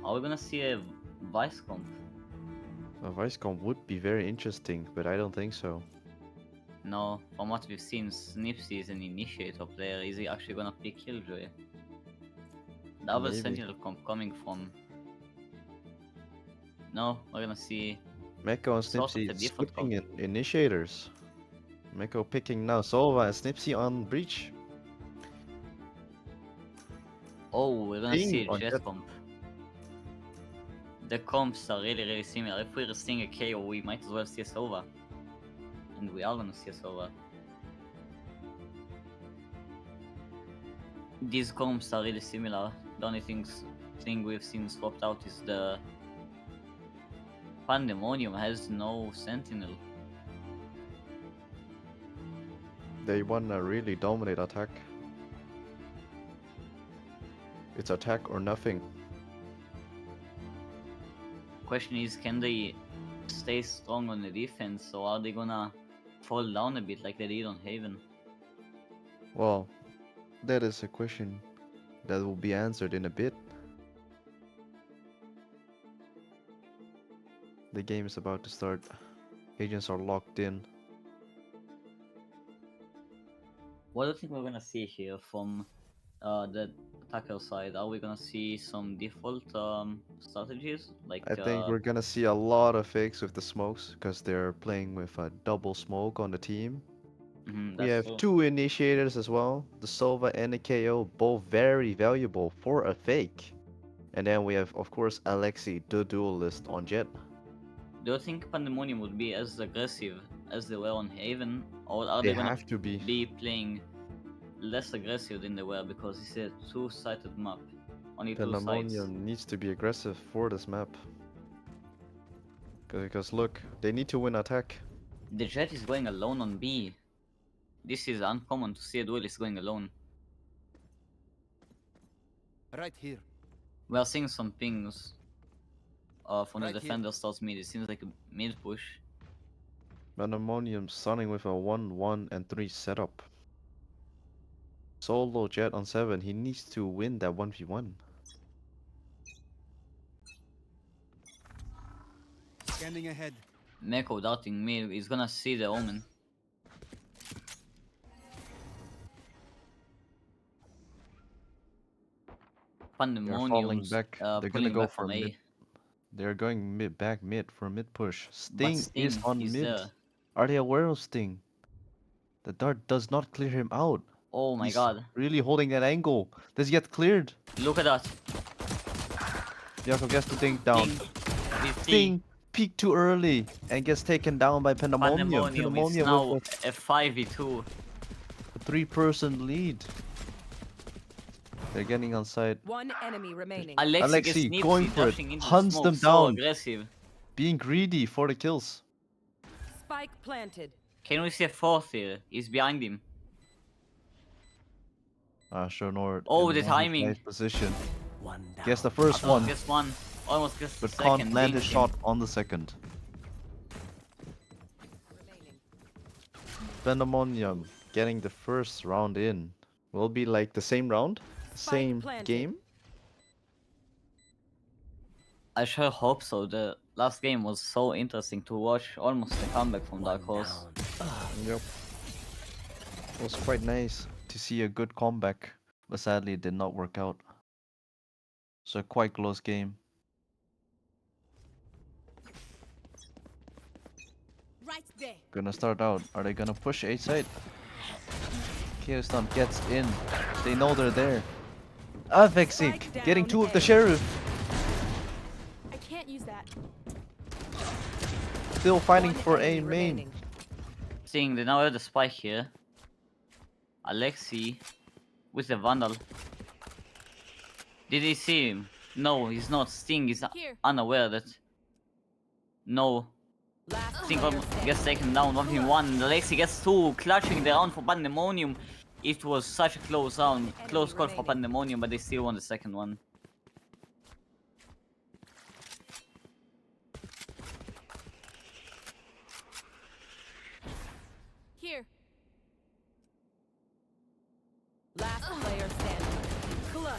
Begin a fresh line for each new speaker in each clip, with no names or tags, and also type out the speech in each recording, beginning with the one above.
Are we gonna see a Vice comp?
A Vice comp would be very interesting, but I don't think so.
No, from what we've seen, Snipsy is an initiator player. Is he actually gonna pick Killjoy? The other
Maybe.
Sentinel comp coming from... No, we're gonna see
Meko and
sort of a
Snipsy
different
switching
comp.
in initiators. Meko picking now Sova and Snipsy on Breach.
Oh, we're gonna
Sting
see a
on
Jet
Jet.
comp. The comps are really similar. If we're seeing a KO, we might as well see a Sova. And we are gonna see a Sova. These comps are really similar. The only thing we've seen swapped out is the Pandemonium has no Sentinel.
They wanna really dominate attack. It's attack or nothing.
Question is, can they stay strong on the defense, or are they gonna fall down a bit like they did on Haven?
Well, that is a question that will be answered in a bit. The game is about to start. Agents are locked in.
What do you think we're gonna see here from the attacker side? Are we gonna see some default strategies like
I think we're gonna see a lot of fakes with the smokes because they're playing with a double smoke on the team. We
that's
have
true.
two initiators as well, the Sova and the KO, both very valuable for a fake. And then we have, of course, Alexi, the duelist on Jet.
Do you think Pandemonium would be as aggressive as they were on Haven, or are
They
they gonna
have to be.
be playing less aggressive than they were because it's a two-sided map, only two sides?
Pandemonium needs to be aggressive for this map. Because look, they need to win attack.
The Jet is going alone on B. This is uncommon to see a duelist going alone.
Right here.
We are seeing some pings from the
Right here.
defender starts mid. It seems like a mid push.
Pandemonium starting with a 1-1 and 3 setup. Solo Jet on 7, he needs to win that 1v1.
Scanning ahead.
Meko darting mid. He's gonna see the Omen.
They're falling
Pandemonium's
back. They're gonna
pulling
go
back
for
from
mid.
A.
They're going back mid for mid push.
But
Sting is on
is
mid.
there.
Are they aware of Sting? The dart does not clear him out.
Oh my
He's
god.
really holding that angle. Does he get cleared?
Look at that.
Jakob gets the thing down. Sting peaked too early and gets taken down by Pandemonium.
Pandemonium is
Pandemonium
now
with
a 5v2.
a 3-person lead. They're getting on side.
One enemy remaining.
Alexi gets
going
Nipsey
for it.
dashing into
Hunts
the
them
smoke, so
down.
aggressive.
Being greedy for the kills.
Spike planted.
Can we see a fourth here? He's behind him.
Sure Nord.
Oh,
in
the
one
timing.
nice position.
One down.
Gets the first one,
Gets one. Almost gets the
but
second.
can't land his
dings
shot
him.
on the second.
Remaining.
Pandemonium getting the first round in. Will be like the same round, same
planted.
game.
I sure hope so. The last game was so interesting to watch. Almost a comeback from Dark Horse.
Yep. It was quite nice to see a good comeback, but sadly it did not work out. So quite close game.
Right there.
Gonna start out. Are they gonna push A side? Kiostan gets in. They know they're there. Avexic getting 2 of the sheriff.
I can't use that.
Still fighting
One
for A
enemy
main.
remaining.
Seeing they now have the spike here. Alexi with the Vandal. Did he see him? No, he's not. Sting is
Here.
unaware that. No.
Last
Sting
player standing.
gets taken down 1v1. Alexi gets 2, clutching the round for Pandemonium. It was such a close round. Close call for Pandemonium, but they still won the second one.
Here. Last player standing. Clutch.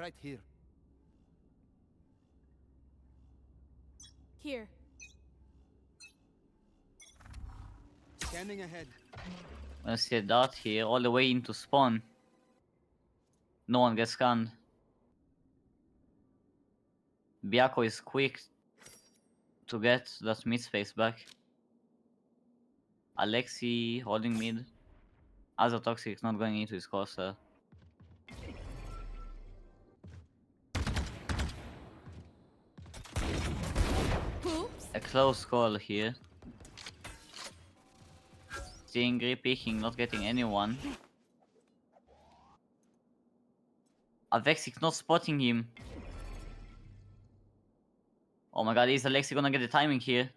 Right here.
Here.
Scanning ahead.
I see a dart here, all the way into spawn. No one gets scanned. Biako is quick to get that mid space back. Alexi holding mid. Azotoxic is not going into his courser.
Oops.
A close call here. Stingray picking, not getting anyone. Avexic not spotting him. Oh my god, is Alexi gonna get the timing here?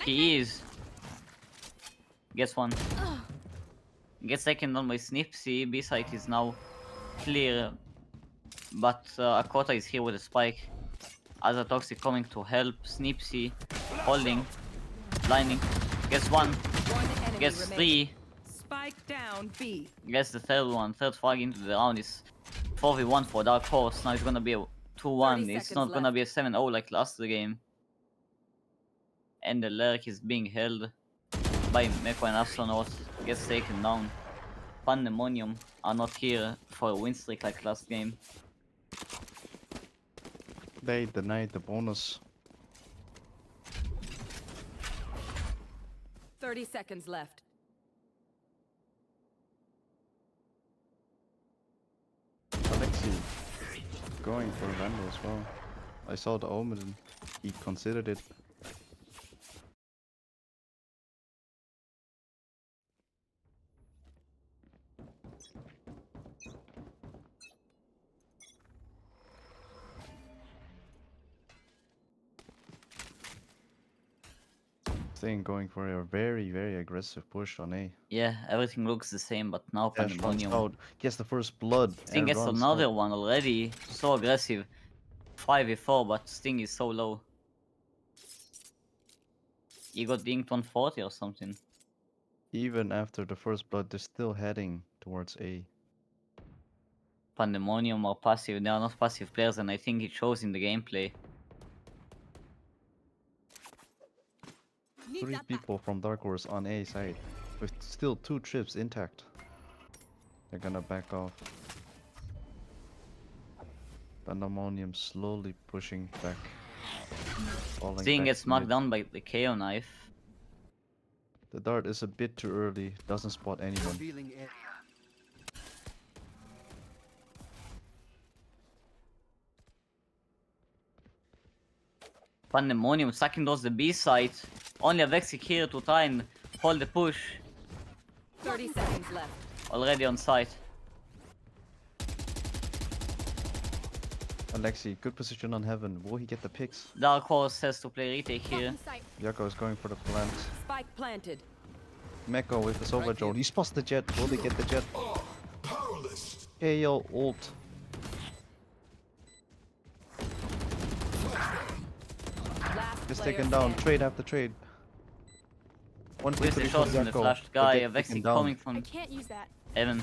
He is. Gets one. Gets second down by Snipsy. B side is now clear. But Akota is here with a spike. Azotoxic coming to help. Snipsy holding. Blinding. Gets one.
One enemy
Gets
remaining.
three.
Spike down B.
Gets the third one. Third frag into the round is 4v1 for Dark Horse. Now it's gonna be a 2-1.
30
It's
seconds
not gonna
left.
be a 7-0 like last game. And the lurk is being held by Meko and Astronaut. Gets taken down. Pandemonium are not here for a win streak like last game.
They denied the bonus.
30 seconds left.
Alexi going for Vandal as well. I saw the Omen and he considered it. Thing going for a very, very aggressive push on A.
Yeah, everything looks the same, but now
Dash runs
Pandemonium.
out, gets the first blood.
Sting
and
gets
runs
another
out.
one already. So aggressive. 5v4, but Sting is so low. He got dinged 140 or something.
Even after the first blood, they're still heading towards A.
Pandemonium are passive. They are not passive players, and I think it shows in the gameplay.
Need
3
that back.
people from Dark Horse on A side, with still 2 trips intact. They're gonna back off. Pandemonium slowly pushing back. Falling
Sting
back
gets
to
knocked
mid.
down by the KO knife.
The dart is a bit too early, doesn't spot anyone.
Revealing area.
Pandemonium sucking towards the B side. Only a Vexic here to try and hold the push.
30 seconds left.
Already on site.
Alexi, good position on heaven. Will he get the picks?
Dark Horse has to play retake here.
Blocking sight.
Yako is going for the plant.
Spike planted.
Meko with the Sova drone. He spots the jet. Will they get the jet? KO ult.
Last
Just
player
taken down.
standing.
Trade after trade. One
With the
victory for
shots in the
Yako.
flashed
They
guy.
get
A
taken
Vexic
down.
coming
I
from
can't use that.
heaven.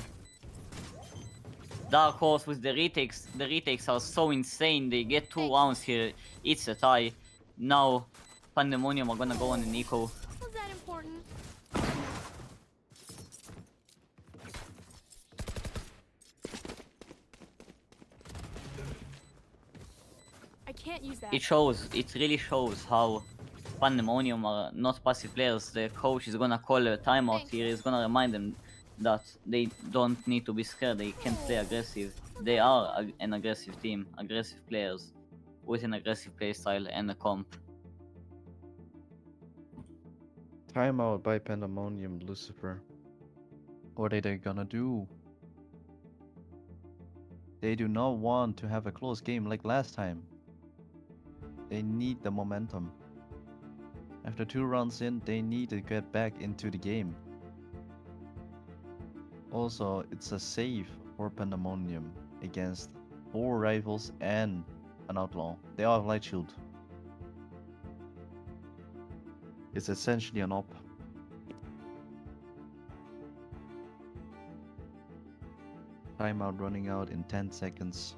Dark Horse with the retakes. The retakes are so insane. They get 2 rounds here. It's a tie. Now Pandemonium are gonna go on an eco.
Was that important? I can't use that.
It shows. It really shows how Pandemonium are not passive players. The coach is gonna call a timeout here. He's gonna remind them that they don't need to be scared. They can play aggressive. They are an aggressive team, aggressive players with an aggressive playstyle and a comp.
Timeout by Pandemonium, Lucifer. What are they gonna do? They do not want to have a close game like last time. They need the momentum. After 2 rounds in, they need to get back into the game. Also, it's a save for Pandemonium against 4 rivals and an outlaw. They all have light shield. It's essentially an op. Timeout running out in 10 seconds.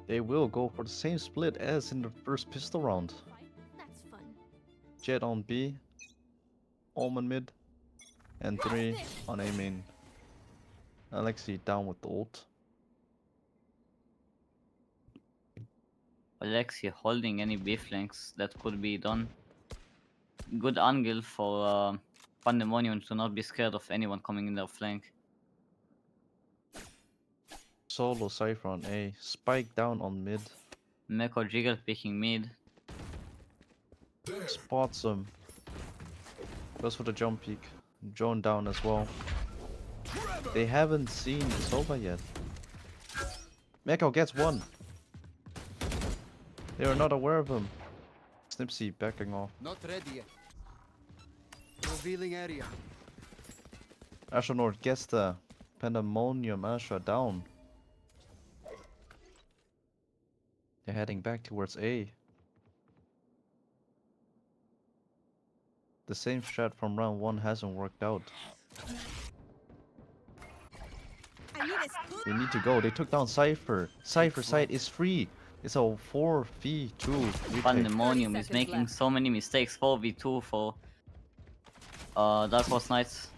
They will go for the same split as in the first pistol round.
That's fun.
Jet on B, Omen mid, and 3 on A main. Alexi down with the ult.
Alexi holding any B flanks that could be done. Good angle for Pandemonium to not be scared of anyone coming in their flank.
Solo Cypher on A, Spike down on mid,
Meko Jiggle picking mid.
spots him. Goes for the jump peek. Drone down as well. They haven't seen Sova yet. Meko gets one. They are not aware of him. Snipsy backing off.
Not ready yet. Revealing area.
Astronaut gets the Pandemonium Astra down. They're heading back towards A. The same strat from round 1 hasn't worked out.
I need a scoop.
They need to go. They took down Cypher. Cypher side is free. It's a 4v2 retake.
Pandemonium
30
is
seconds
making
left.
so many mistakes. 4v2 for Dark Horse Knights.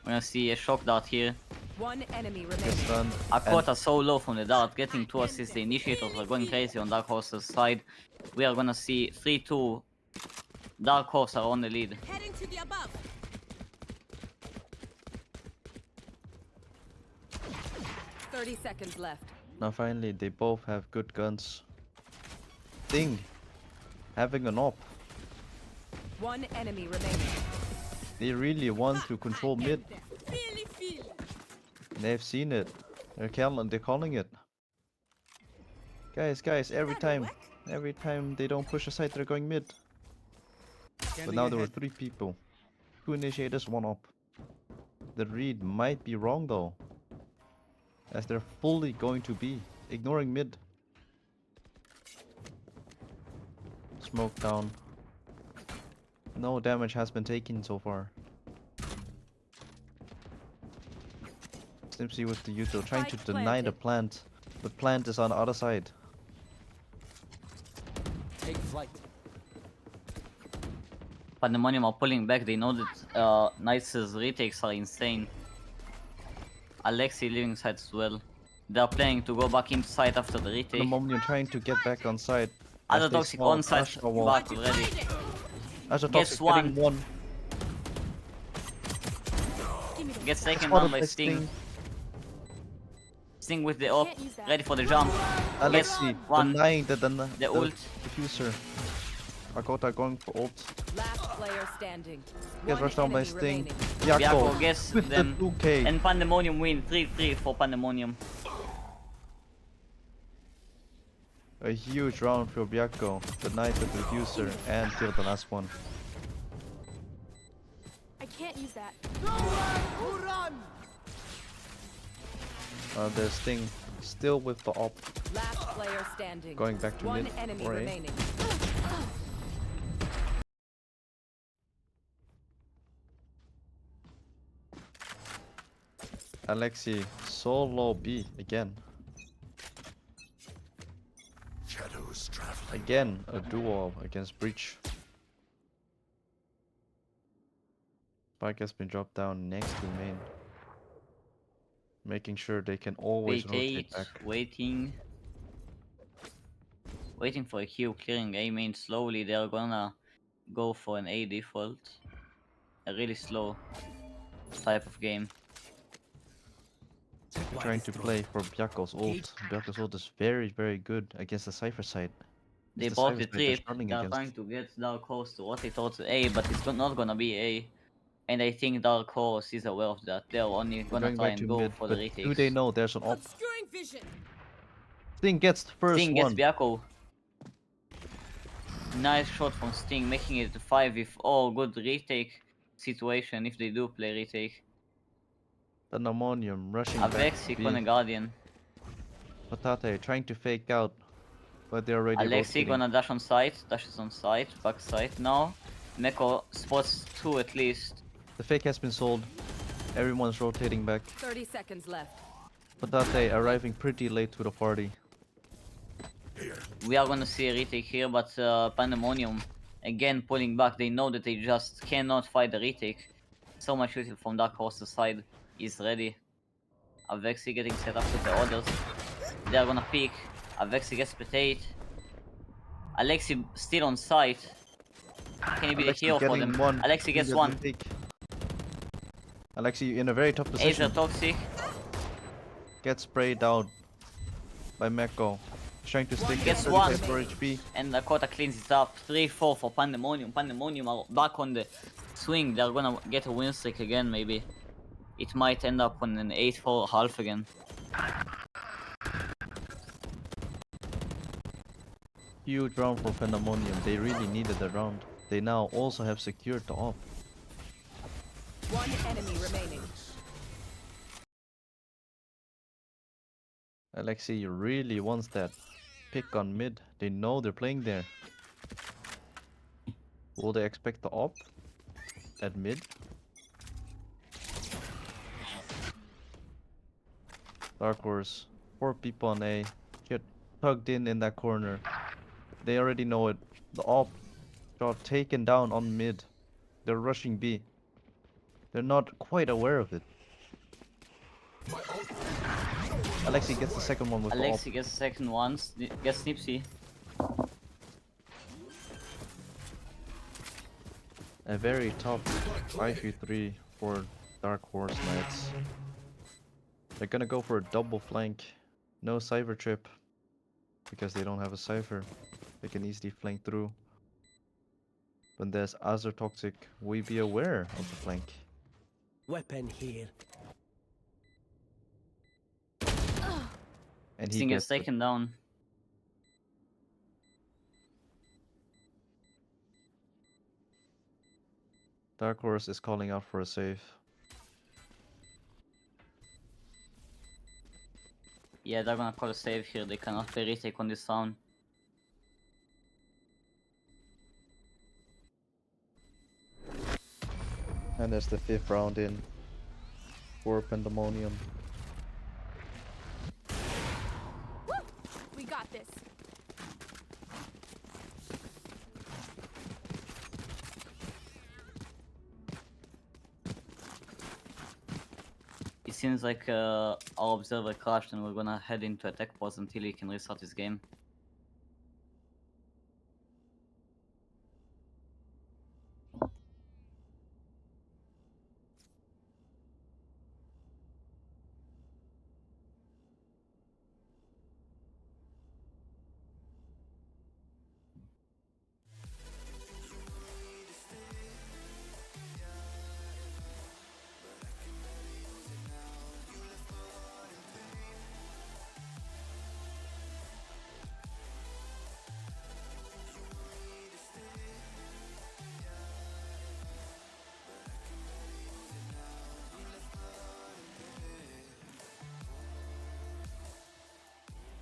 We're gonna see a shock dart here.
One enemy remaining.
Gets done.
A quota so low from the dart, getting 2 assists. The initiators are going crazy on Dark Horse's side. We are gonna see 3-2. Dark Horse are on the lead.
Heading to the above.
And 30 seconds left.
Now finally they both have good guns. Sting having an op.
One enemy remaining.
They really want to control mid.
Feely, feely.
They've seen it. They're calling it. Guys, every time they don't push aside, they're going mid. But
Scanning
now there were
ahead.
3 people. 2 initiators, 1 op. The read might be wrong though, as they're fully going to be ignoring mid. Smoke down. No damage has been taken so far. Snipsy with the Uto trying to
Spike
deny the
planted.
plant. The plant is on the other side.
Take flight.
Pandemonium are pulling back. They know that Knights' retakes are insane. Alexi leaving side as well. They are planning to go back into side after the retake.
Pandemonium trying to get back on side.
Other
as they
toxic
saw
on side
Astra wall.
back already.
Astra
Gets
Toxic getting one.
Give me the
Gets taken
Spotted
down by
by
Sting. Sting with the op,
Can't use that.
ready for the jump.
Alexi
one.
denying the
ult.
diffuser. Akota going for ult.
Last player standing.
Gets
One
rushed down by
enemy
Sting.
remaining.
Biako
Biako
gets
with the
them.
2k.
And Pandemonium win 3-3 for Pandemonium.
A huge round for Biako. The knight with the diffuser and killed the last one.
I can't use that.
There's Sting still with the op.
Last player standing.
Going back to
One
mid
enemy
or A.
remaining.
Alexi solo B again.
Shadows traveling.
Again a duo against Breach. Spike has been dropped down next to main. Making sure they can always rotate back.
Waiting for a Q, clearing A main slowly. They're gonna go for an A default. A really slow type of game.
They're trying to play for Byako's ult. Byako's ult is very, very good against the Cypher side.
They
It's
bought the
Cypher side they're
trip.
struggling
They're
against.
trying to get Dark Horse to rotate towards A, but it's not gonna be A. And I think Dark Horse is aware of that. They're only
They're
gonna
going
try
back to
and go
mid,
for the
but
retakes.
do they know there's an op?
Obscuring vision.
Sting gets the first
Sting gets
one.
Biako. Nice shot from Sting, making it 5 with good retake. situation if they do play retake.
Pandemonium rushing
A
back.
VEC
B.
on a Guardian.
Patate trying to fake out, but they're already
Alexi
rotating.
gonna dash on side, dashes on side, back side now. Meko spots 2 at least.
The fake has been sold. Everyone's rotating back.
30 seconds left.
Patate arriving pretty late to the party.
We are gonna see a retake here, but Pandemonium again pulling back. They know that they just cannot fight the retake. So much util from Dark Horse's side is ready. Avexi getting set up with the orders. They are gonna peek. Avexi gets spectate. Alexi still on site. Can he be the
Alexi
hero for
getting
them?
one.
Alexi
He
gets
got the
one.
take. Alexi in a very tough
Acer
position.
toxic.
Gets sprayed out by Meko. Trying to stick
Gets
at
one.
34 HP.
And Dakota cleans it up. 3-4 for Pandemonium. Pandemonium are back on the swing. They're gonna get a win streak again, maybe. It might end up on an 8-4 half again.
Huge round for Pandemonium. They really needed the round. They now also have secured the op.
One enemy remaining.
Alexi really wants that pick on mid. They know they're playing there. Will they expect the op at mid? Dark Horse, 4 people on A. Get tugged in that corner. They already know it. The op got taken down on mid. They're rushing B. They're not quite aware of it. Alexi gets the second one with the op.
Alexi gets the second one. Gets Snipsy.
A very tough 5v3 for Dark Horse Knights. They're gonna go for a double flank. No Cypher trip. Because they don't have a Cypher. They can easily flank through. When there's Azure Toxic, we be aware of the flank.
Weapon here.
And
Thing gets
it.
taken down.
Dark Horse is calling out for a save.
Yeah, they're gonna call a save here. They cannot play retake on this round.
And there's the 5th round in for Pandemonium.
Woo! We got this.
It seems like our observer crashed and we're gonna head into attack pause until he can restart his game.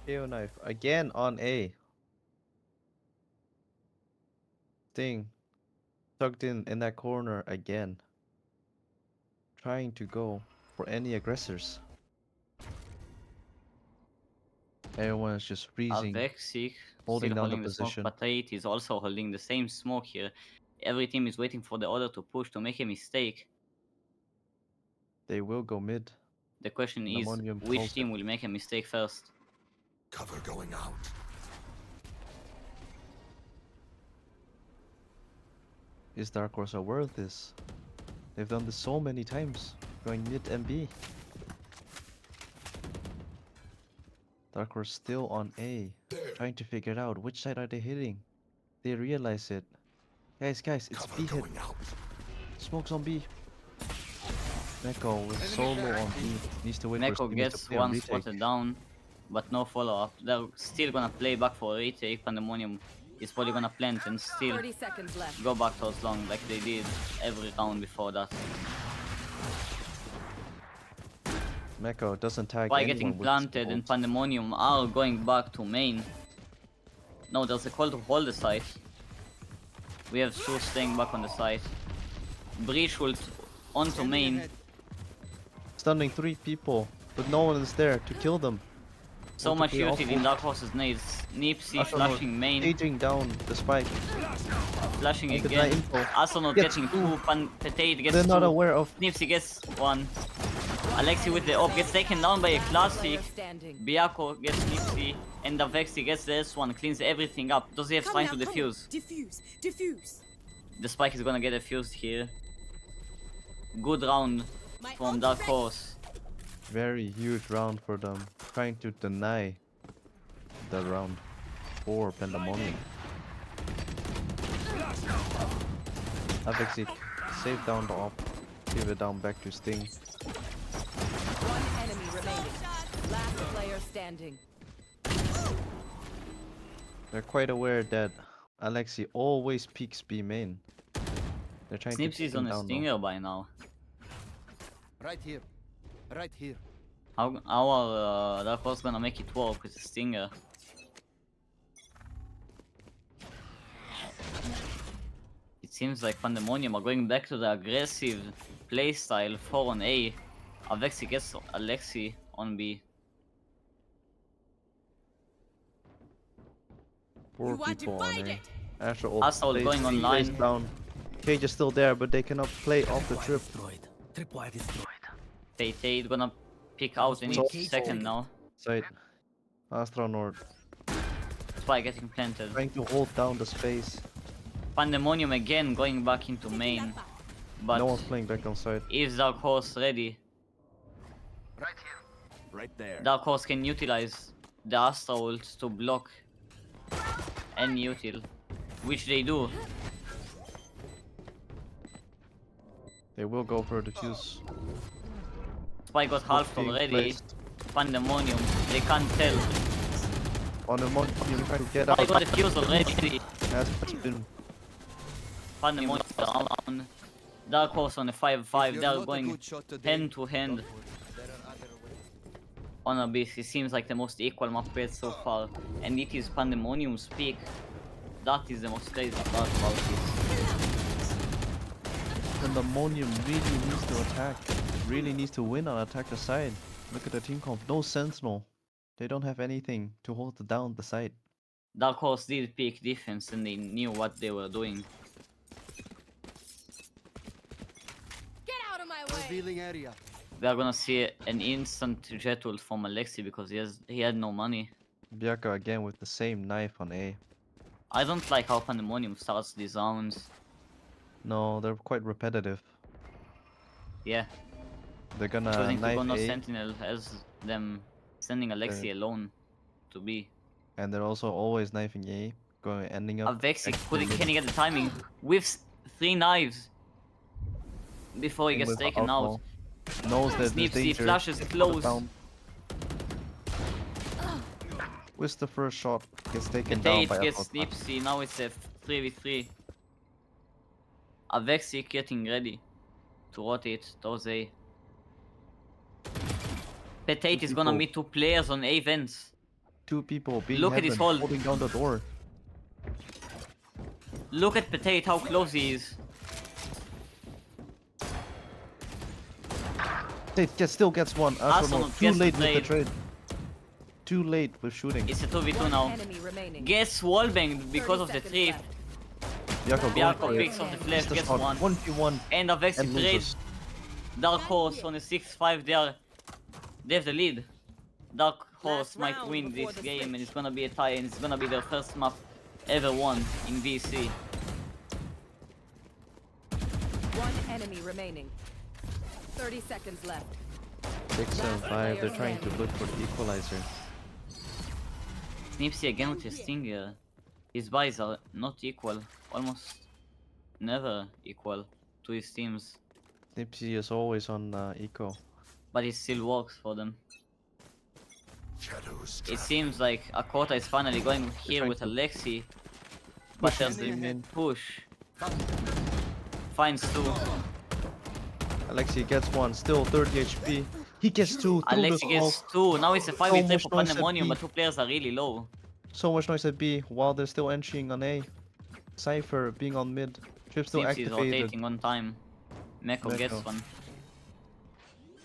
KO knife again on A. Sting tucked in that corner again. Trying to go for any aggressors. Everyone's just freezing.
Avexi
holding
still
down the
holding the smoke,
position.
but Tate is also holding the same smoke here. Every team is waiting for the order to push to make a mistake.
They will go mid.
The question is,
Pandemonium
which
calls
team will make a mistake first?
Cover going out.
Is Dark Horse aware of this? They've done this so many times, going mid and B. Dark Horse still on A, trying to figure it out. Which side are they hitting? They realize it. Guys, it's
Cover
B hit.
going out.
Smokes on B. Meko with solo on B. Needs to wait for his
Meko
teammates
gets
to play on
one
retake.
spotted down, but no follow-up. They're still gonna play back for a retake. Pandemonium He's probably gonna plant and still
30 seconds left.
go back towards long like they did every round before that.
Meko doesn't tag
By
anyone
getting
with
planted and
ult.
Pandemonium are going back to main. No, there's a call to hold the site. We have Shu staying back on the site. Breach ult onto
Scanning
main.
ahead.
Stunning 3 people, but no one is there to kill them.
So
Want to
much
play off
utility in
ult.
Dark Horse's nades. Nipsey
Astronaut
flashing main,
Caging down the spike.
flashing
Look at
again.
that info.
Astronaut
Gets
getting
two.
2, Potato gets
They're
2.
not aware of.
Nipsey gets 1. Alexi with the op gets taken down by a classic.
Player standing.
Biako gets Nipsey. And the Vexi gets the S1, cleans everything up. Does he have time to defuse?
Diffuse.
The spike is gonna get defused here. Good round from Dark Horse.
Very huge round for them. Trying to deny the round for Pandemonium. Avexi, save down the op. Give it down back to Sting.
One enemy remaining. Last player standing.
They're quite aware that Alexi always peeks B main. They're trying to
Snipsy
take
is
him
on a
down though.
stinger by now.
Right here. Right here.
How our Dark Horse gonna make it work with a stinger? It seems like Pandemonium are going back to the aggressive playstyle 4 on A. Avexi gets Alexi on B.
4 people on A. Astra ult
Astra ult
plays-
going
plays
online.
down. Cage is still there, but they cannot play off the trip.
Tate gonna pick out in
So-
each second now.
Side. Astronaut
Spy getting planted.
trying to hold down the space.
Pandemonium again going back into main. But
No one's playing back on side.
is Dark Horse ready?
Right here. Right there.
Dark Horse can utilize the Astra ult to block any util, which they do.
They will go for the fuse.
Spy got half
Being
already.
placed.
Pandemonium, they can't tell.
On the mon, you try to get
Spy
out.
got the fuse already.
Has been
Pandemonium down. Dark Horse on a 5-5.
You're
They're
not a
going
good shot today.
hand to hand
Don't worry. There are other ways.
on Abyss. It seems like the most equal map played so far. And it is Pandemonium's peak. That is the most crazy part about this.
Pandemonium really needs to attack. Really needs to win on attacker side. Look at the team comp. No sentinel. They don't have anything to hold down the side.
Dark Horse did peak defense and they knew what they were doing.
Get out of my way.
Revealing area.
We are gonna see an instant jet ult from Alexi because he had no money.
Biaka again with the same knife on A.
I don't like how Pandemonium starts these rounds.
No, they're quite repetitive.
Yeah,
They're gonna
choosing to
knife
go no
A,
Sentinel has them sending Alexi alone to B.
and they're also always knifing A, going ending up.
Avexi
actually
can he get the timing with 3 knives before he
mid
gets
with
taken out.
Alpha. Knows that there's
Snipsy
danger.
flashes
Put it
close.
down. With the first shot, gets taken down
Tate
by
gets
Alpha.
Snipsy, now it's a 3v3. Avexi getting ready to rotate towards A. Petate is gonna
people.
meet 2 players on A vents.
2 people being
Look at his
heaven,
hold.
holding down the door.
Look at Petate, how close he is.
Tate still gets one.
Astronaut
Astronaut too
gets the
late with the
trade.
trade. Too late with shooting.
It's a 2v2
One
now.
enemy remaining.
Gets wallbanged because of the
30
trip.
seconds
Biako going
Biako
for it.
picks off the flash,
Missed the
gets
shot.
1.
1v1
And Avexi
and
trade.
loses.
Dark Horse on a 6-5 there. They have the lead. Dark Horse
Last
might
round
win
before
this
the
game and
switch.
it's gonna be a tie and it's gonna be their first map ever won in VEC.
One enemy remaining. 30 seconds left.
6 and 5. They're trying to look for the equalizer.
Snipsy again with his stinger. His buys are not equal, almost never equal to his teams,
Nipsey is always on eco.
but it still works for them.
Shadows.
It seems like Akota is finally going here
trying
with
to-
Alexi But
Push
there's
him
the
in.
push. Finds two.
Alexi gets one, still 30 HP. He gets two through the
Alexi
smoke.
gets two. Now it's a 5v3
much
for
noise at
Pandemonium,
B.
but two players are really low.
So much noise at B while they're still entering on A. Cypher being on mid. Trip still
Snipsy is
activated.
rotating on time. Meko gets
Meko.
one.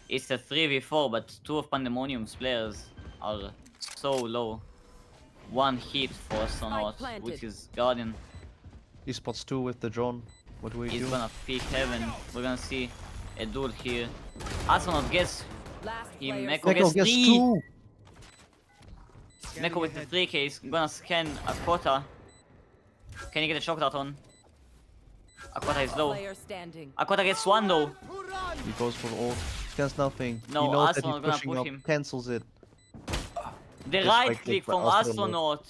It's a 3v4, but two of Pandemonium's players are so low. One hit for Astronaut,
planted.
which is Guardian.
He spots two with the drone. What do we
He's
do?
gonna peek heaven. We're gonna see a duel here. Astronaut gets
Last
him.
player
Meko
Meko
gets
gets
three.
two!
Meko with the 3k is gonna scan Akota. Can he get a shock dart on? Akota is low.
player standing.
Akota gets one though.
He goes for ult. Scans nothing.
No,
he knows that
Astronaut
he's
gonna
pushing
push
up.
him.
Cancels it.
The
Just
right
like
click
the
from
Astronaut.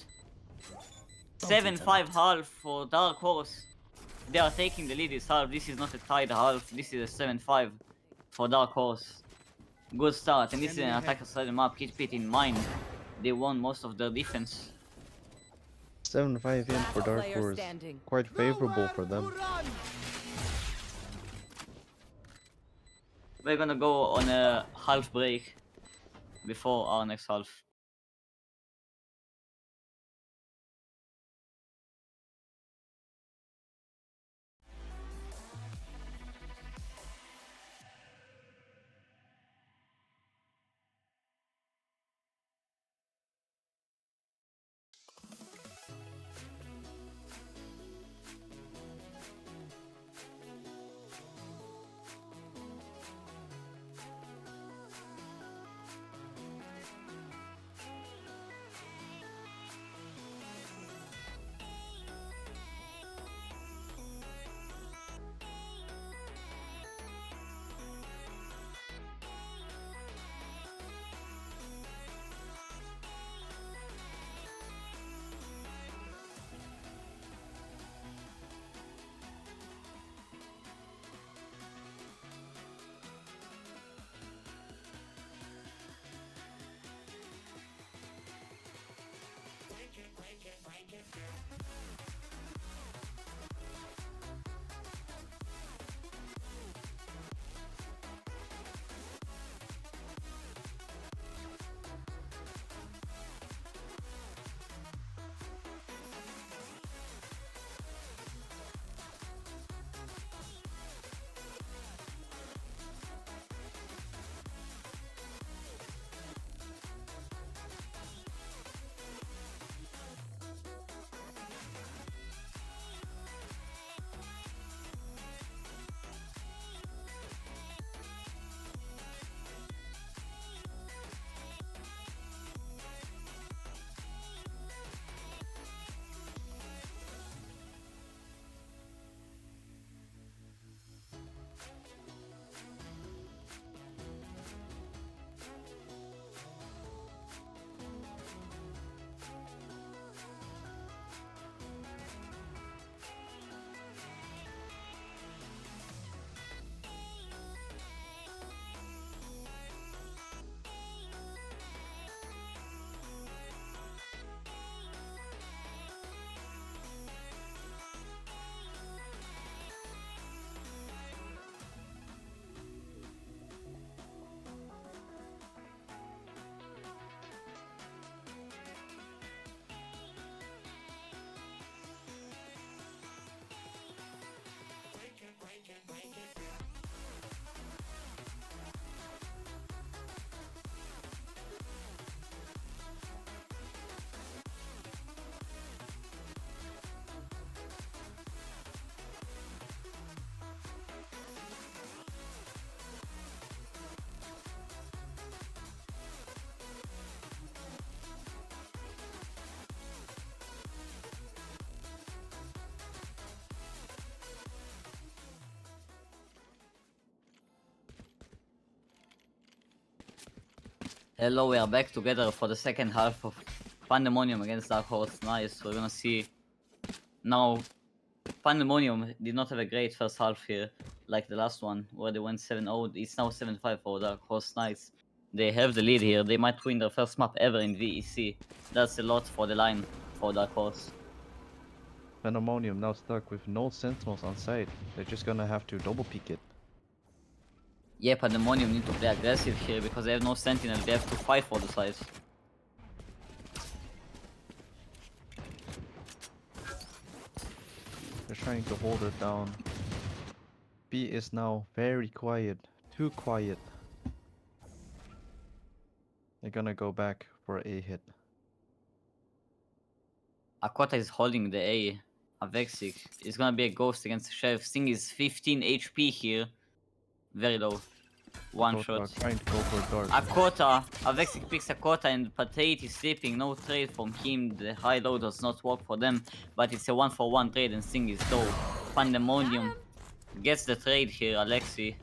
Astronaut. 7-5 half for Dark Horse. They are taking the lead this half. This is not a tied half. This is a 7-5 for Dark Horse. Good start. And this is an attacker side map. Keep it in mind. They won most of their defense.
7-5 in for
Last
Dark
player
Horse.
standing.
Quite favorable for them.
We're gonna go on a half break before our next half. Hello, we are back together for the second half of Pandemonium against Dark Horse. Nice. We're gonna see now. Pandemonium did not have a great first half here, like the last one, where they went 7-0. It's now 7-5 for Dark Horse Knights. They have the lead here. They might win their first map ever in VEC. That's a lot for the line for Dark Horse.
Pandemonium now stuck with no sentinels on site. They're just gonna have to double peek it.
Yeah, Pandemonium need to play aggressive here because they have no sentinel. They have to fight for the site.
They're trying to hold it down. B is now very quiet. Too quiet. They're gonna go back for A hit.
Akota is holding the A. Avexic is gonna be a ghost against the Sheriff. Sting is 15 HP here. Very low. One shot.
Trying to go for a dart.
Akota. Avexic picks Akota and Patate is sleeping. No trade from him. The high low does not work for them. But it's a 1-for-1 trade and Sting is low. Pandemonium gets the trade here, Alexi.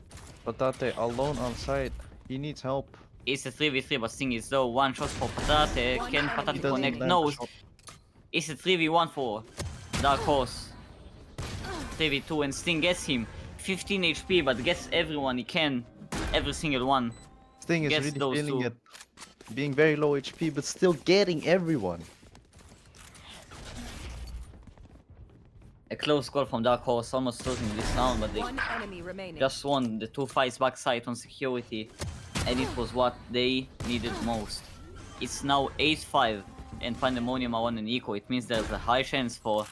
Patate alone on site. He needs help.
It's a 3v3 but Sting is low. One shot for Patate. Can
He
Patate
doesn't
connect?
land
No.
the shot.
It's a 3v1 for Dark Horse. 3v2 and Sting gets him. 15 HP but gets everyone he can. Every single one.
Sting is
Gets
really
those
feeling
two.
it. Being very low HP but still getting everyone.
A close call from Dark Horse, almost losing this round, but they
One enemy remaining.
just won the 2 fights backside on security. And it was what they needed most. It's now 8-5 and Pandemonium are on an equal. It means there's a high chance for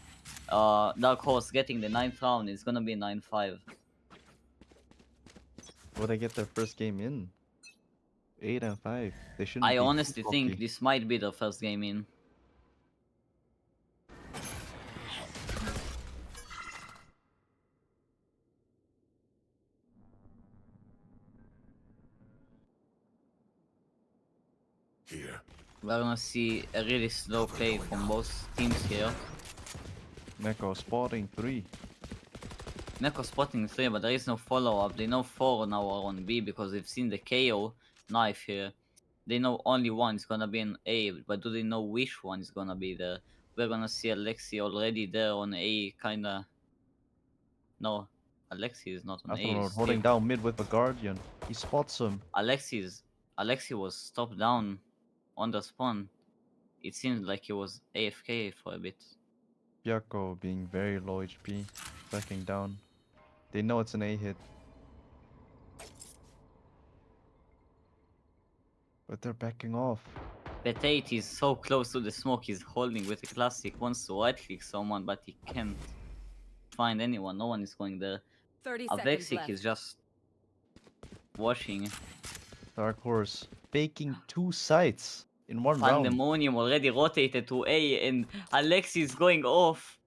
Dark Horse getting the 9th round. It's gonna be 9-5.
Will they get their first game in? 8 and 5. They shouldn't.
I
be too
honestly think
cocky.
this might be their first game in.
Here.
We're gonna see a really slow play from both teams here.
Neko spotting 3.
Neko spotting 3, but there is no follow-up. They know 4 now are on B because they've seen the KO knife here. They know only one is gonna be an A, but do they know which one is gonna be there? We're gonna see Alexi already there on A, kinda... No, Alexi is not on A.
Astronaut
he's
holding
still-
down mid with a guardian. He spots him.
Alexi was stopped down on the spawn. It seemed like he was AFK for a bit.
Byako being very low HP, backing down. They know it's an A hit. But they're backing off.
Patate is so close to the smoke, he's holding with a classic, wants to right click someone, but he can't find anyone, no one is going there.
30 seconds
Avexic
left.
is just watching.
Dark Horse faking 2 sites in one round.
Pandemonium already rotated to A and Alexi is going off.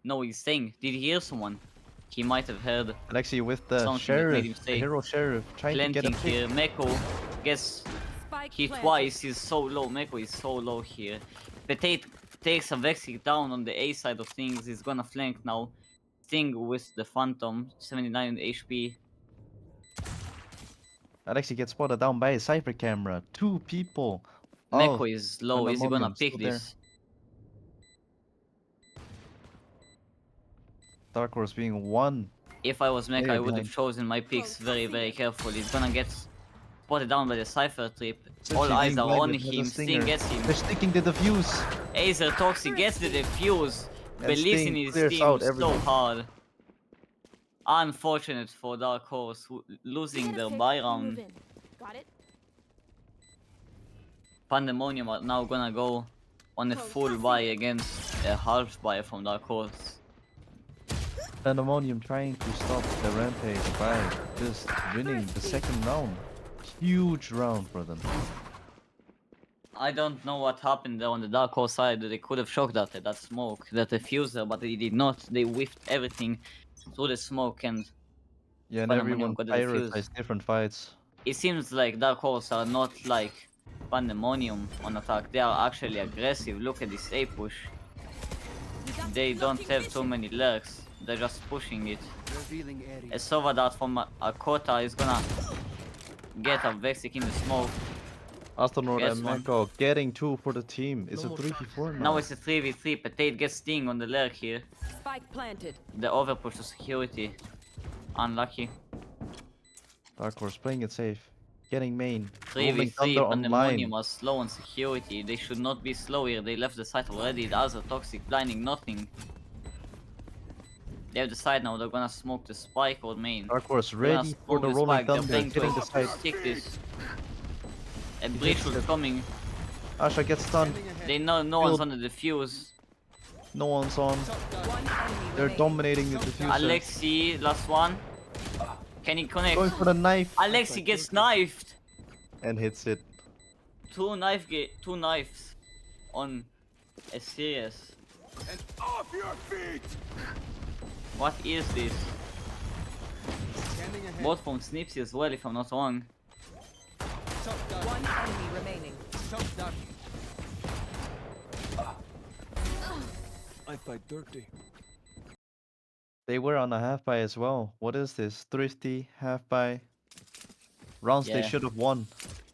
No, he's staying. Did he hear someone? He might have heard
Alexi with the
Something that made him
sheriff, the
stay.
hero sheriff, trying to get
planting
a pick.
here. Meko gets
Spike
hit
planted.
twice, he's so low. Meko is so low here. Patate takes Avexic down on the A side of things. He's gonna flank now. Sting with the Phantom, 79 HP.
Alexi gets spotted down by a cypher camera. 2 people.
Meko
Oh,
is low. Is he gonna
Pandemonium
pick
still there.
this?
Dark Horse being 1.
If I was Meko,
Yeah,
I would have
behind.
chosen my picks very, very carefully. He's gonna get spotted down by the Cypher trip. All
Sushi
eyes
being
are on
blinded by the
him.
stinger.
Sting gets him.
They're sticking the defuse.
Acer Toxic gets the defuse.
And
Believes
Sting
in his
clears
team
out
so
everything.
hard. Unfortunate for Dark Horse losing
Get a
their
pick,
buy
we
round.
move in. Got it?
Pandemonium are now gonna go on a full buy against a half buy from Dark Horse.
Pandemonium trying to stop the rampage by just winning the second round. Huge round for them.
I don't know what happened there on the Dark Horse side. They could have shocked that smoke, that diffuser, but they did not. They whiffed everything through the smoke, and
Yeah, and
Pandemonium
everyone
got the defuse.
prioritized different fights.
it seems like Dark Horse are not like Pandemonium on attack. They are actually aggressive. Look at this A push. They don't have too many lurks. They're just pushing it.
Revealing area.
A Sova Dart from Akota is gonna get a Vexic in the smoke.
Astronaut
Guess
and
one.
Mako getting 2 for the team. It's a 3v4 now.
Now it's a 3v3. Patate gets Sting on the lurk here.
Spike planted.
The overpush to security. Unlucky.
Dark Horse playing it safe. Getting main. Rolling
3v3.
Thunder
Pandemonium
online.
are slow on security. They should not be slow here. They left the site already. The other Toxic blinding nothing. They have the side now. They're gonna smoke the spike or main.
Dark Horse
They're gonna
ready for
smoke
the
the
rolling
spike. They're
thunder,
playing
getting the
to
side.
stick this. A
He
breach
hits
was
it.
coming.
Asha gets stunned.
Standing ahead.
They know no one's
Build.
on the defuse.
No one's on.
Shot down.
One enemy
They're
remaining.
dominating the diffuser.
Alexi, last one. Can he connect?
Going for the knife
Alexi gets knifed.
and hits it.
Two knives on a serious.
And off your feet!
What is this?
Standing ahead.
Both from Snipsy as well, if I'm not wrong.
Shot down.
One enemy remaining.
Shot down.
I fight dirty.
They were on a half buy as well. What is this? Thrifty, half buy. Rounds they
Yeah.
should have won.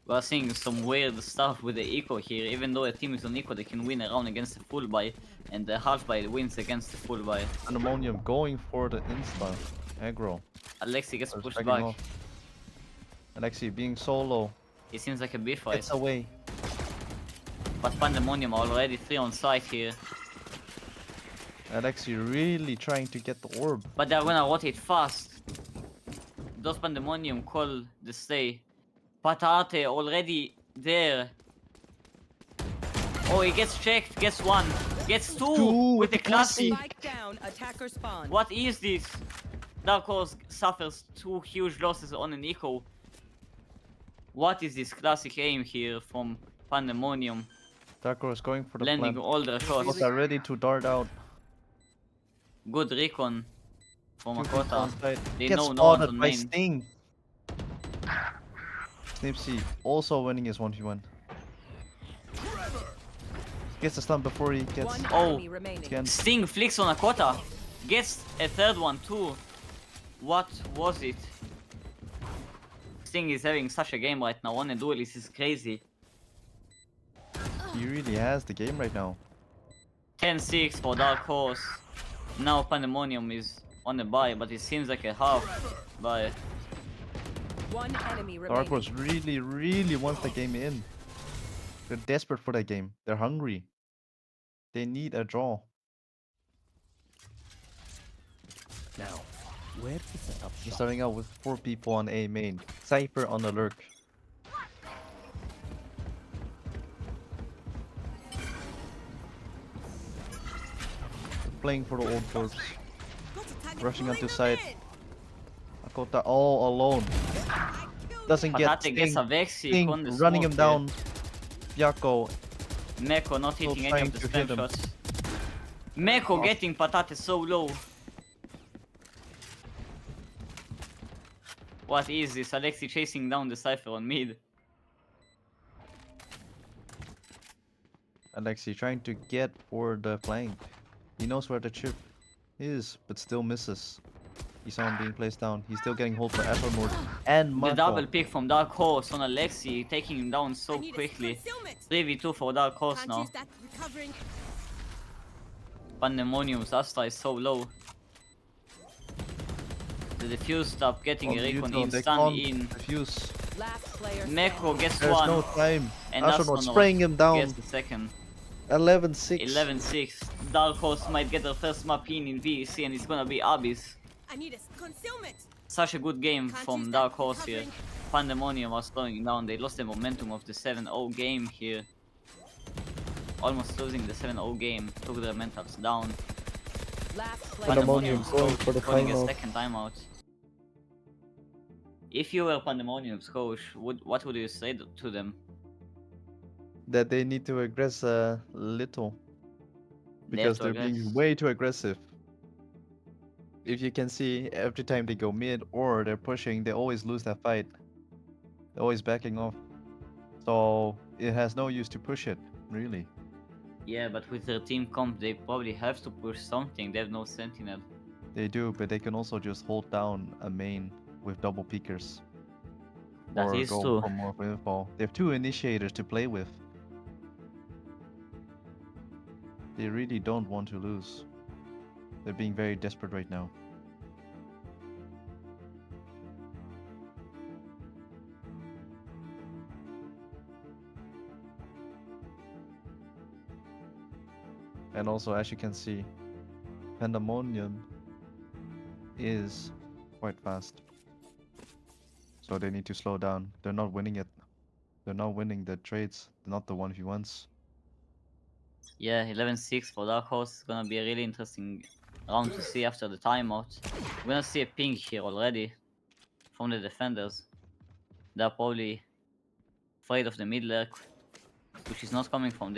We're seeing some weird stuff with the eco here. Even though a team is on eco, they can win a round against the full buy, and the half buy wins against the full buy.
Pandemonium going for the insta aggro.
Alexi gets
Or
pushed
dragging
back.
off. Alexi being solo.
He seems like a B fight.
Gets away.
But Pandemonium are already 3 on site here.
Alexi really trying to get the orb.
But they're gonna rotate fast. Does Pandemonium call the stay? Patate already there. Oh, he gets checked, gets 1, gets 2 with the classic.
Spike down. Attacker spawn.
What is this? Dark Horse suffers 2 huge losses on an eco. What is this classic aim here from Pandemonium?
Dark Horse going for the
Landing
plant.
all their shots.
Both are ready to dart out.
Good recon from
Two people
Akota.
on site.
They
Gets
know no one's
spotted
on
by
main.
Sting. Snipsy also winning his 1v1. Gets a stun before he gets
One
Oh.
enemy remaining.
again.
Sting flicks on Akota. Gets a third one too. What was it? Sting is having such a game right now. On a duel, this is crazy.
He really has the game right now.
10-6 for Dark Horse. Now Pandemonium is on a buy, but it seems like a half buy.
One enemy
Dark
remaining.
Horse really wants the game in. They're desperate for that game. They're hungry. They need a draw.
Now, where to set up
They're
shop?
starting out with 4 people on A main. Cypher on the lurk. Playing for the old corpse. Rushing onto side. Akota all alone. Doesn't get
Patate gets a
Sting.
Vexi
Sting
on the
running him
smoke here.
down. Yako.
Meko not
Still
hitting any
trying
of the
to
spam
hit him.
shots. Meko getting Patate so low. What is this? Alexi chasing down the Cypher on mid.
Alexi trying to get for the flank. He knows where the chip is, but still misses. He saw him being placed down. He's still getting hold for Astronaut and
The
Marco.
double pick from Dark Horse on Alexi, taking him down so
I need a
quickly.
concealment.
3v2 for Dark Horse
Can't
now.
use that recovering.
Pandemonium's Astra is so low. The defuse stop getting
On
a recon
Utah,
in,
they
stun
can't
in.
defuse.
Last player
Meko
standing.
gets
There's
1.
no time.
And
Astronaut
Astronaut
spraying him down.
gets the second.
11-6.
11-6. Dark Horse might get their first map in VEC and it's gonna be Abyss.
I need a concealment.
Such a good game
Can't
from
use
Dark
that
Horse here.
recovering.
Pandemonium was slowing down. They lost the momentum of the 7-0 game here. Almost losing the 7-0 game. Took their mentals down.
Last player
Pandemonium
standing.
going for the
calling a
timeout.
second timeout. If you were Pandemonium's coach, what would you say to them?
That they need to aggress a little.
They have
Because
to
they're being
aggress.
way too aggressive. If you can see, every time they go mid or they're pushing, they always lose that fight. They're always backing off. So it has no use to push it, really.
Yeah, but with their team comp, they probably have to push something. They have no sentinel.
They do, but they can also just hold down a main with double peekers.
That
or
is
go
true.
for more info. They have 2 initiators to play with. They really don't want to lose. They're being very desperate right now. And also, as you can see, Pandemonium is quite fast. So they need to slow down. They're not winning it. They're not winning the trades. They're not the 1v1s.
Yeah, 11-6 for Dark Horse. It's gonna be a really interesting round to see after the timeout. We're gonna see a ping here already from the defenders. They're probably afraid of the mid lurk, which is not coming from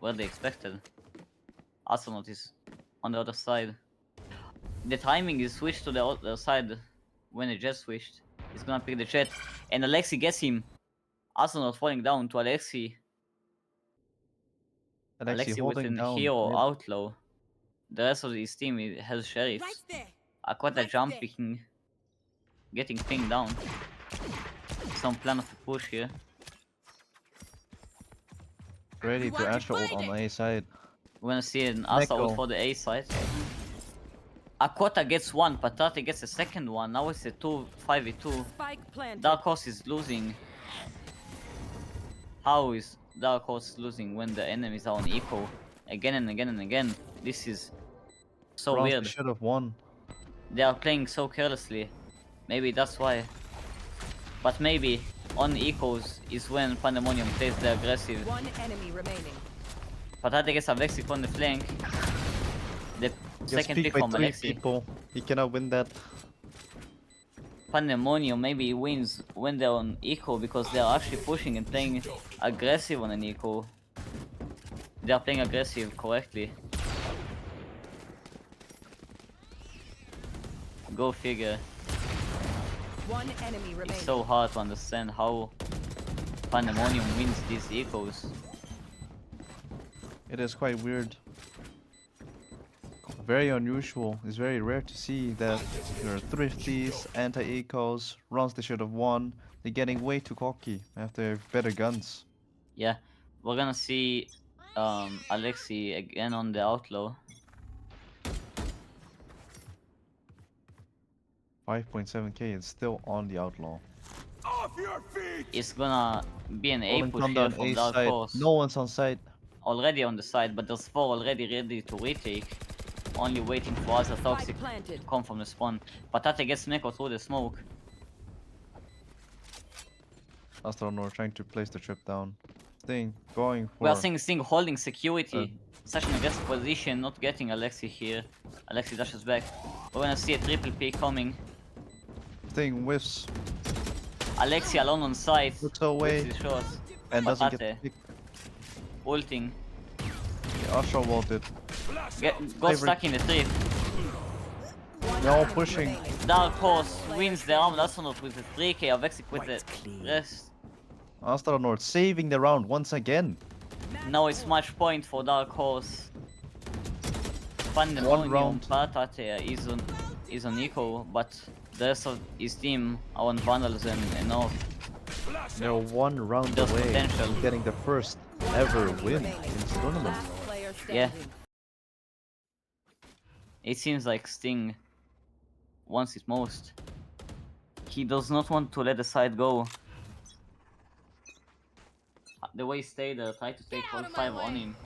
where they expected. Astronaut is on the other side. The timing is switched to the other side when the jet switched. He's gonna pick the jet, and Alexi gets him. Astronaut falling down to Alexi.
Alexi
Alexi with
holding
an
down
hero
mid.
outlaw. The rest of his team has
Right
sheriffs.
there.
Aquata
Right
jumping, getting pinged down. Some plan of a push here.
Ready
You
to
want to
Astra ult
fight
on
it?
A side.
We're gonna see an Asa ult
Neko.
for the A side. Aquata gets one, Patate gets a second one. Now it's a 5v2.
Spike planted.
Dark Horse is losing. How is Dark Horse losing when the enemies are on eco? Again and again and again. This is so
Bronze, they
weird.
should have won.
They are playing so carelessly. Maybe that's why. But maybe on ecos is when Pandemonium plays the aggressive.
One enemy remaining.
Patate gets a Vexi on the flank. The
Gets
second
peeked
pick
by
from
3
Alexi.
people. He cannot win that.
Pandemonium maybe wins when they're on eco because they are actually pushing and playing aggressive on an eco. They are playing aggressive correctly. Go figure.
One enemy remaining.
It's so hard to understand how Pandemonium wins these ecos.
It is quite weird. Very unusual. It's very rare to see that your thrifties, anti-ecos, runs they should have won. They're getting way too cocky after better guns.
Yeah, we're gonna see Alexi again on the outlaw.
5.7k is still on the outlaw.
It's gonna be an A
Rolling
push
come
here
down
from
A
Dark
side.
Horse.
No one's on site.
Already on the side, but there's 4 already ready to retake. Only waiting for us a toxic
Spike planted.
to come from the spawn. Patate gets Neko through the smoke.
Astronaut trying to place the trip down. Sting going
We are
for
seeing Sting holding security. Such an aggressive position, not getting Alexi here. Alexi dashes back. We're gonna see a triple P coming.
Sting whiffs
Alexi alone on site.
Looks away.
Whiffs his shots.
and doesn't get
Patate
picked.
ulting.
Astra vaulted.
Got stuck in the trip.
They're all pushing.
Dark Horse wins the round. Astronaut with the 3k. Avexic with the rest.
Astronaut saving the round once again.
Now it's match point for Dark Horse. Pandemonium
round.
Patate is on eco, but the rest of his team are on Vandals and off.
They're one round
There's
away
potential.
from getting the first ever win in this tournament.
Last player
Yeah.
standing.
It seems like Sting wants it most. He does not want to let the side go. The way he stayed there, tried to take all 5 on him.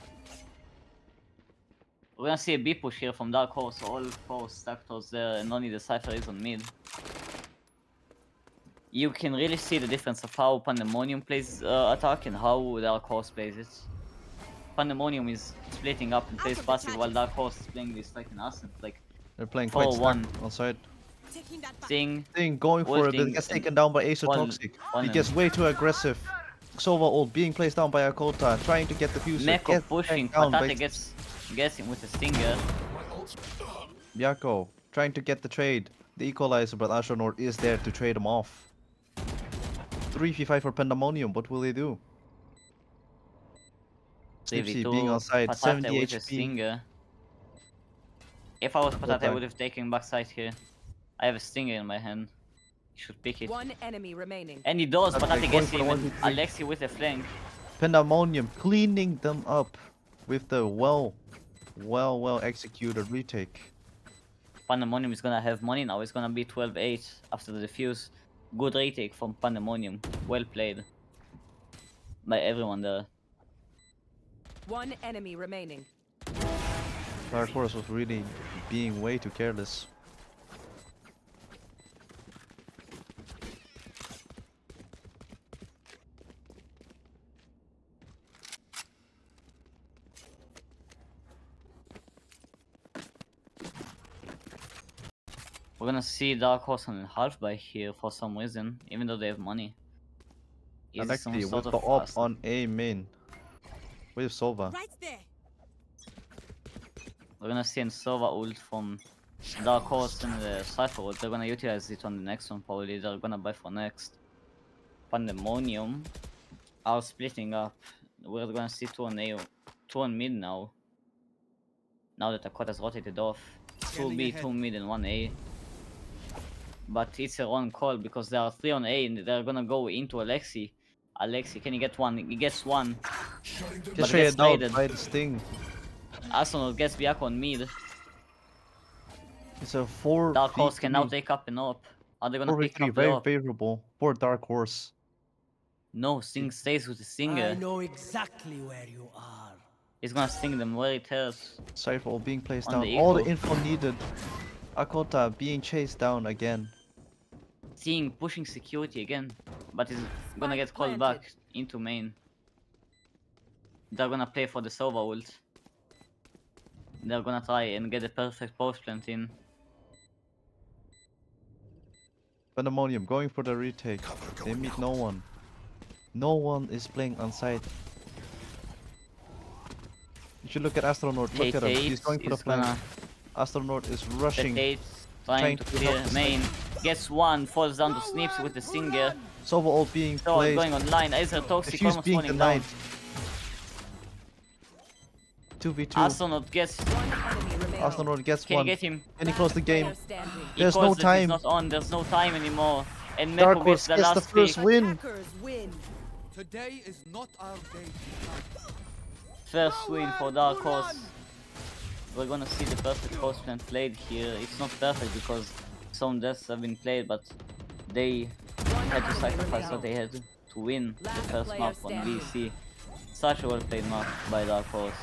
We're gonna see a B push here from Dark Horse, so all 4 stacked towards there, and only the Cypher is on mid. You can really see the difference of how Pandemonium plays attack and how Dark Horse plays it. Pandemonium is splitting up and plays passive, while Dark Horse is playing this like an ascent, like
They're playing quite
4-1.
stacked on side.
Taking that back.
Sting.
Sting going for it, but
Ulting
gets
and
taken down by Ace
one-
Toxic.
one
He
and-
gets way too aggressive. Sova ult being placed down by Akota, trying to get the fuser.
Meko
Gets
pushing,
taken down by
Patate gets him with a stinger.
Byako trying to get the trade. The equalizer, but Astronaut is there to trade him off. 3v5 for Pandemonium, what will they do? Snipsy being on side,
Patate
70
with a
HP.
stinger. If I was Patate, I
time.
would have taken backside here. I have a stinger in my hand. He should pick it.
One enemy remaining.
And he does,
Patate
Patate
going
gets
for the
him, and
1v3.
Alexi with a flank.
Pandemonium cleaning them up with the well executed retake.
Pandemonium is gonna have money now, it's gonna be 12-8 after the defuse. Good retake from Pandemonium, well played. By everyone there.
One enemy remaining.
Dark Horse was really being way too careless.
We're gonna see Dark Horse on half by here for some reason, even though they have money. Is this some
Alexi
sort
with
of
the op
fast?
on A main. With Sova.
Right there.
We're gonna see a Sova ult from Dark Horse and the Cypher ult. They're gonna utilize it on the next one probably. They're gonna buy for next. Pandemonium are splitting up. We're gonna see 2 on A, 2 on mid now. Now that Akot has rotated off. 2 B, 2 mid and 1 A. But it's a wrong call because there are 3 on A and they're gonna go into Alexi. Alexi, can you get one? He gets one.
Get
But
straight
gets
out
traded.
by the sting.
Arsenal gets back on mid.
It's a 4
Dark Horse can now take up an op. Are they gonna pick
4v3,
up the
very
op?
favorable for Dark Horse.
No, Sting stays with the
I
Stinger.
know exactly where you are.
He's gonna sting them where it hurts.
Cypher being placed
On
down.
the
All the
eco.
info needed. Akota being chased down again.
Seeing pushing security again, but he's gonna get
Spike
called
planted.
back into main. They're gonna play for the Sova ult. They're gonna try and get the perfect post plant in.
Pandemonium going for the retake. They meet no one. No one is playing on site. You should look at Astronaut. Look at him. He's going for the
is
flank.
gonna
Astronaut is rushing.
Tate trying to
trying to
clear
help the
main. Gets one, falls down to Snips with the Stinger.
Sova all being
So
placed.
going online. Acer
The
Toxic
fuse
almost
being
falling down.
denied. 2v2.
Astronaut gets.
One enemy remaining.
Astronaut gets
Can you
one.
get him?
Can he close the game?
Player standing.
He
There's
calls
no
that
time.
He's not on. There's no time anymore. And
Dark
Meko
Horse
gets the
gets the
last
first
pick.
win.
Attackers win.
Today is not our day.
First win for Dark Horse. We're gonna see the perfect post plant played here. It's not perfect because some deaths have been played, but they had to sacrifice what they had to win the
Last
first
player
map on
standing.
VEC. Such a well played map by Dark Horse.